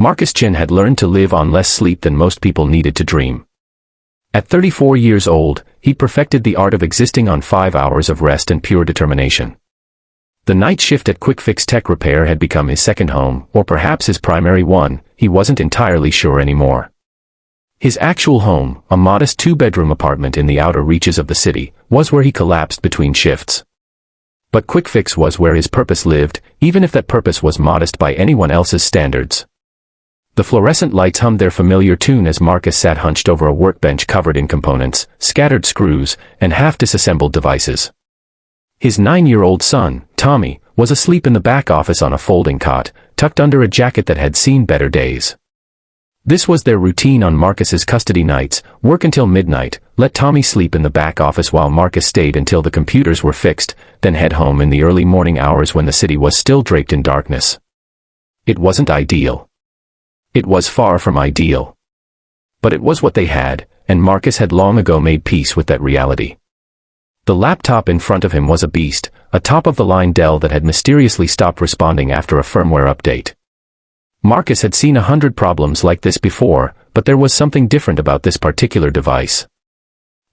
Marcus Chin had learned to live on less sleep than most people needed to dream. At 34 years old, he perfected the art of existing on 5 hours of rest and pure determination. The night shift at Quick Fix Tech Repair had become his second home, or perhaps his primary one. He wasn't entirely sure anymore. His actual home, a modest 2-bedroom apartment in the outer reaches of the city, was where he collapsed between shifts. But Quick Fix was where his purpose lived, even if that purpose was modest by anyone else's standards. The fluorescent lights hummed their familiar tune as Marcus sat hunched over a workbench covered in components, scattered screws, and half-disassembled devices. His 9-year-old son, Tommy, was asleep in the back office on a folding cot, tucked under a jacket that had seen better days. This was their routine on Marcus's custody nights: work until midnight, let Tommy sleep in the back office while Marcus stayed until the computers were fixed, then head home in the early morning hours when the city was still draped in darkness. It wasn't ideal. It was far from ideal. But it was what they had, and Marcus had long ago made peace with that reality. The laptop in front of him was a beast, a top-of-the-line Dell that had mysteriously stopped responding after a firmware update. Marcus had seen 100 problems like this before, but there was something different about this particular device.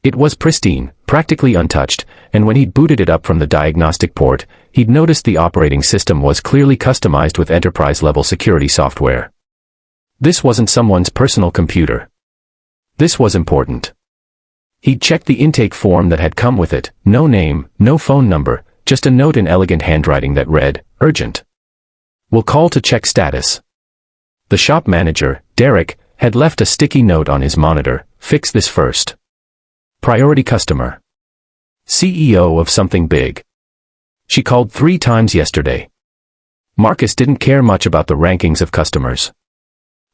It was pristine, practically untouched, and when he'd booted it up from the diagnostic port, he'd noticed the operating system was clearly customized with enterprise-level security software. This wasn't someone's personal computer. This was important. He'd checked the intake form that had come with it: no name, no phone number, just a note in elegant handwriting that read, "Urgent. Will call to check status." The shop manager, Derek, had left a sticky note on his monitor: "Fix this first. Priority customer. CEO of something big. She called 3 times yesterday." Marcus didn't care much about the rankings of customers.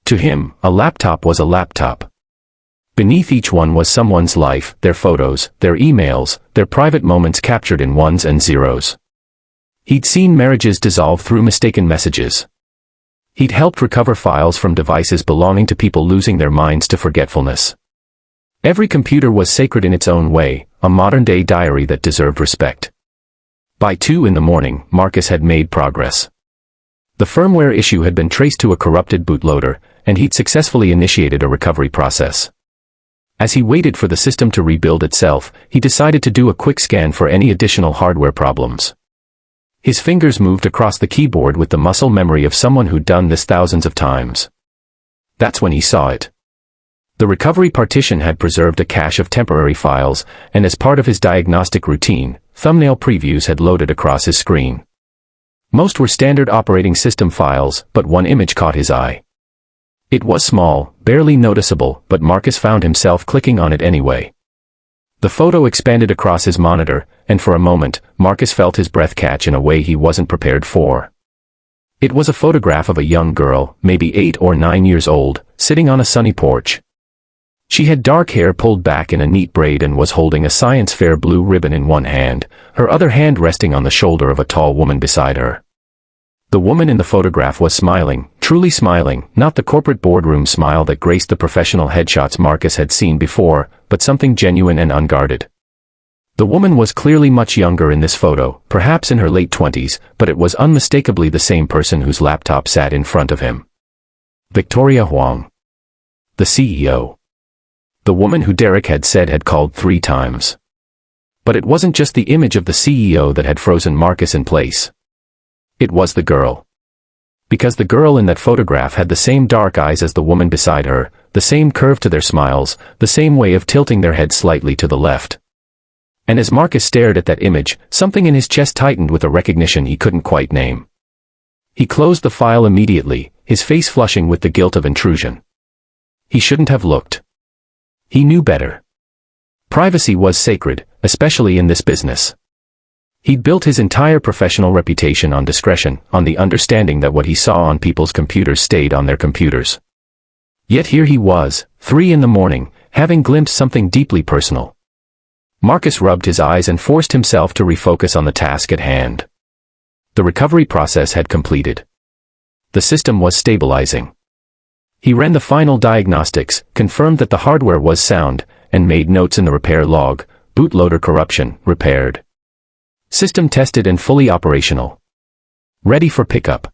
To him, a laptop was a laptop. Beneath each one was someone's life, their photos, their emails, their private moments captured in ones and zeros. He'd seen marriages dissolve through mistaken messages. He'd helped recover files from devices belonging to people losing their minds to forgetfulness. Every computer was sacred in its own way, a modern-day diary that deserved respect. By 2 in the morning, Marcus had made progress. The firmware issue had been traced to a corrupted bootloader, and he'd successfully initiated a recovery process. As he waited for the system to rebuild itself, he decided to do a quick scan for any additional hardware problems. His fingers moved across the keyboard with the muscle memory of someone who'd done this thousands of times. That's when he saw it. The recovery partition had preserved a cache of temporary files, and as part of his diagnostic routine, thumbnail previews had loaded across his screen. Most were standard operating system files, but one image caught his eye. It was small, barely noticeable, but Marcus found himself clicking on it anyway. The photo expanded across his monitor, and for a moment, Marcus felt his breath catch in a way he wasn't prepared for. It was a photograph of a young girl, maybe 8 or 9 years old, sitting on a sunny porch. She had dark hair pulled back in a neat braid and was holding a science fair blue ribbon in one hand, her other hand resting on the shoulder of a tall woman beside her. The woman in the photograph was smiling, truly smiling, not the corporate boardroom smile that graced the professional headshots Marcus had seen before, but something genuine and unguarded. The woman was clearly much younger in this photo, perhaps in her late 20s, but it was unmistakably the same person whose laptop sat in front of him. Victoria Huang. The CEO. The woman who Derek had said had called 3 times. But it wasn't just the image of the CEO that had frozen Marcus in place. It was the girl. Because the girl in that photograph had the same dark eyes as the woman beside her, the same curve to their smiles, the same way of tilting their head slightly to the left. And as Marcus stared at that image, something in his chest tightened with a recognition he couldn't quite name. He closed the file immediately, his face flushing with the guilt of intrusion. He shouldn't have looked. He knew better. Privacy was sacred, especially in this business. He'd built his entire professional reputation on discretion, on the understanding that what he saw on people's computers stayed on their computers. Yet here he was, 3 in the morning, having glimpsed something deeply personal. Marcus rubbed his eyes and forced himself to refocus on the task at hand. The recovery process had completed. The system was stabilizing. He ran the final diagnostics, confirmed that the hardware was sound, and made notes in the repair log: bootloader corruption, repaired. System tested and fully operational. Ready for pickup.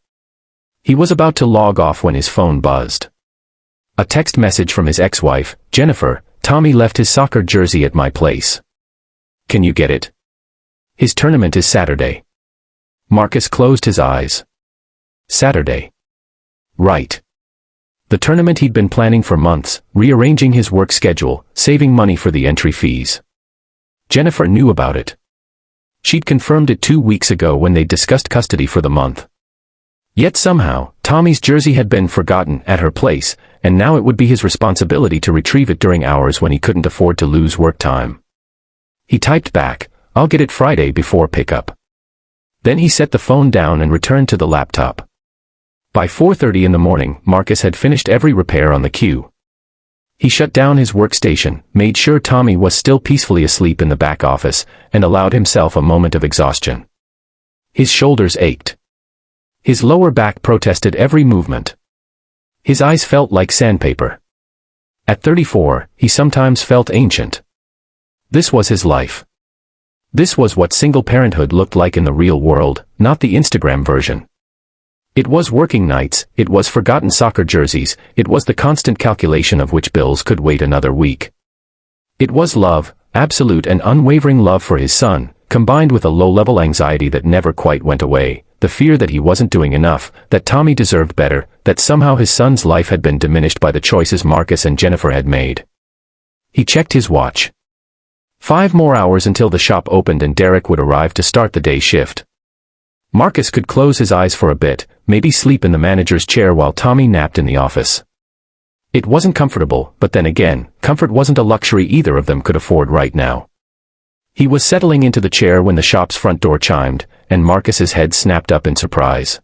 He was about to log off when his phone buzzed. A text message from his ex-wife, Jennifer. Tommy left his soccer jersey at my place. Can you get it? His tournament is Saturday. Marcus closed his eyes. Saturday. Right. The tournament he'd been planning for months, rearranging his work schedule, saving money for the entry fees. Jennifer knew about it. She'd confirmed it 2 weeks ago when they discussed custody for the month. Yet somehow, Tommy's jersey had been forgotten at her place, and now it would be his responsibility to retrieve it during hours when he couldn't afford to lose work time. He typed back, "I'll get it Friday before pickup." Then he set the phone down and returned to the laptop. By 4:30 in the morning, Marcus had finished every repair on the queue. He shut down his workstation, made sure Tommy was still peacefully asleep in the back office, and allowed himself a moment of exhaustion. His shoulders ached. His lower back protested every movement. His eyes felt like sandpaper. At 34, he sometimes felt ancient. This was his life. This was what single parenthood looked like in the real world, not the Instagram version. It was working nights, it was forgotten soccer jerseys, it was the constant calculation of which bills could wait another week. It was love, absolute and unwavering love for his son, combined with a low-level anxiety that never quite went away, the fear that he wasn't doing enough, that Tommy deserved better, that somehow his son's life had been diminished by the choices Marcus and Jennifer had made. He checked his watch. 5 more hours until the shop opened and Derek would arrive to start the day shift. Marcus could close his eyes for a bit, maybe sleep in the manager's chair while Tommy napped in the office. It wasn't comfortable, but then again, comfort wasn't a luxury either of them could afford right now. He was settling into the chair when the shop's front door chimed, and Marcus's head snapped up in surprise.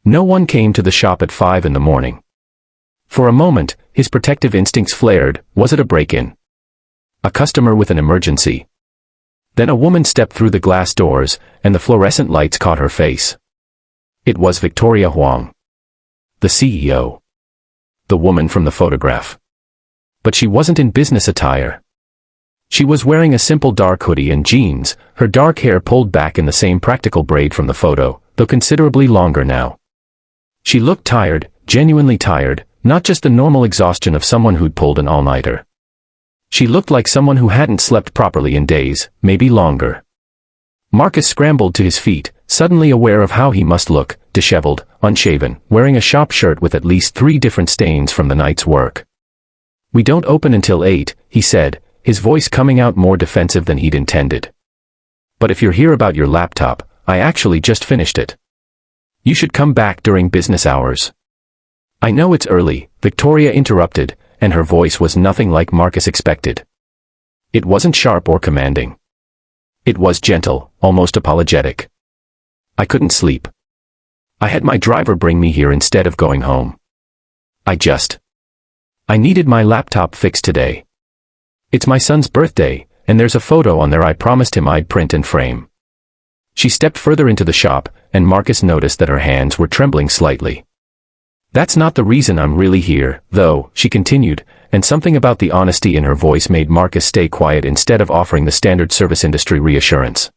No one came to the shop at 5 in the morning. For a moment, his protective instincts flared. Was it a break-in? A customer with an emergency? Then a woman stepped through the glass doors, and the fluorescent lights caught her face. It was Victoria Huang, the CEO. The woman from the photograph. But she wasn't in business attire. She was wearing a simple dark hoodie and jeans, her dark hair pulled back in the same practical braid from the photo, though considerably longer now. She looked tired, genuinely tired, not just the normal exhaustion of someone who'd pulled an all-nighter. She looked like someone who hadn't slept properly in days, maybe longer. Marcus scrambled to his feet, suddenly aware of how he must look, disheveled, unshaven, wearing a shop shirt with at least 3 different stains from the night's work. "We don't open until 8, he said, his voice coming out more defensive than he'd intended. "But if you're here about your laptop, I actually just finished it. You should come back during business hours." "I know it's early," Victoria interrupted, and her voice was nothing like Marcus expected. It wasn't sharp or commanding. It was gentle, almost apologetic. "I couldn't sleep. I had my driver bring me here instead of going home. I needed my laptop fixed today. It's my son's birthday, and there's a photo on there I promised him I'd print and frame." She stepped further into the shop, and Marcus noticed that her hands were trembling slightly. "That's not the reason I'm really here, though," she continued, and something about the honesty in her voice made Marcus stay quiet instead of offering the standard service industry reassurance.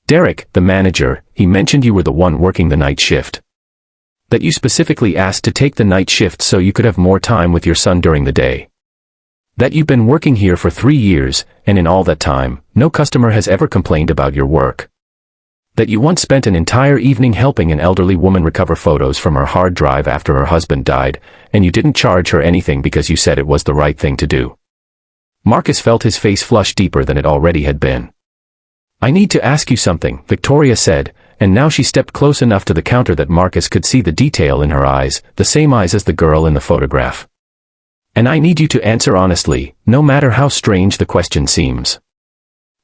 "Derek, the manager, he mentioned you were the one working the night shift. That you specifically asked to take the night shift so you could have more time with your son during the day. That you've been working here for 3 years, and in all that time, no customer has ever complained about your work. That you once spent an entire evening helping an elderly woman recover photos from her hard drive after her husband died, and you didn't charge her anything because you said it was the right thing to do." Marcus felt his face flush deeper than it already had been. "I need to ask you something," Victoria said, and now she stepped close enough to the counter that Marcus could see the detail in her eyes, the same eyes as the girl in the photograph. "And I need you to answer honestly, no matter how strange the question seems."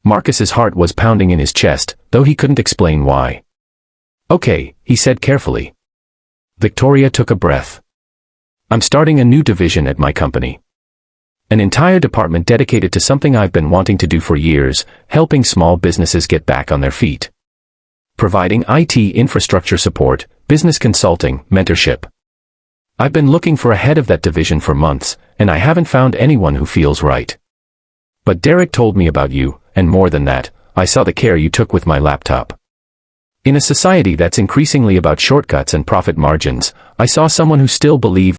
Marcus's heart was pounding in his chest, though he couldn't explain why. "Okay," he said carefully. Victoria took a breath. "I'm starting a new division at my company. An entire department dedicated to something I've been wanting to do for years, helping small businesses get back on their feet. Providing IT infrastructure support, business consulting, mentorship. I've been looking for a head of that division for months, and I haven't found anyone who feels right. But Derek told me about you, and more than that, I saw the care you took with my laptop. In a society that's increasingly about shortcuts and profit margins, I saw someone who still believed